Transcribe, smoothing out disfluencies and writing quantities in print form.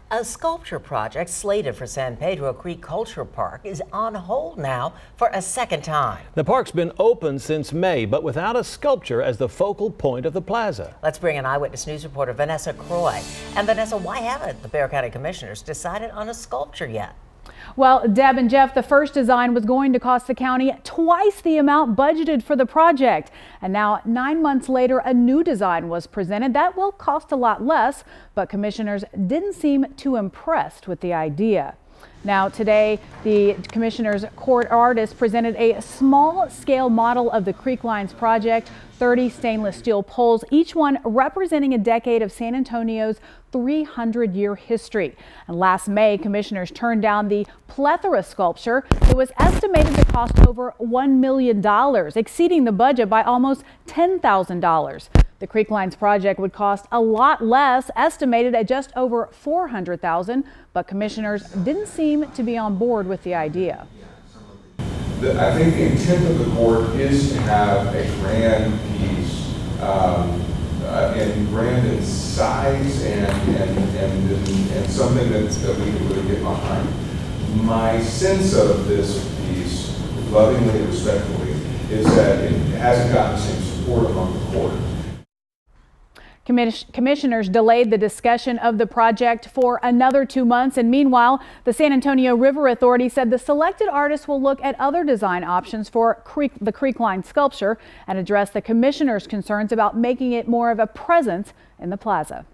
A sculpture project slated for San Pedro Creek Culture Park is on hold now for a second time. The park's been open since May, but without a sculpture as the focal point of the plaza. Let's bring in Eyewitness News reporter Vanessa Croix. And Vanessa, why haven't the Bexar County Commissioners decided on a sculpture yet? Well, Deb and Jeff, the first design was going to cost the county twice the amount budgeted for the project. And now, 9 months later, a new design was presented that will cost a lot less, but commissioners didn't seem too impressed with the idea. Now, today, the commissioner's court artist presented a small-scale model of the Creek Lines project, 30 stainless steel poles, each one representing a decade of San Antonio's 300-year history. And last May, commissioners turned down the plethora sculpture. It was estimated to cost over $1 million, exceeding the budget by almost $10,000. The Creek Lines project would cost a lot less, estimated at just over $400,000, but commissioners didn't seem to be on board with the idea. I think the intent of the court is to have a grand piece, and grand in size and something that we can really get behind. My sense of this piece, lovingly and respectfully, is that it hasn't gotten the same support among the court. Commissioners delayed the discussion of the project for another 2 months, and meanwhile, the San Antonio River Authority said the selected artists will look at other design options for the Creek Line sculpture and address the commissioners' concerns about making it more of a presence in the plaza.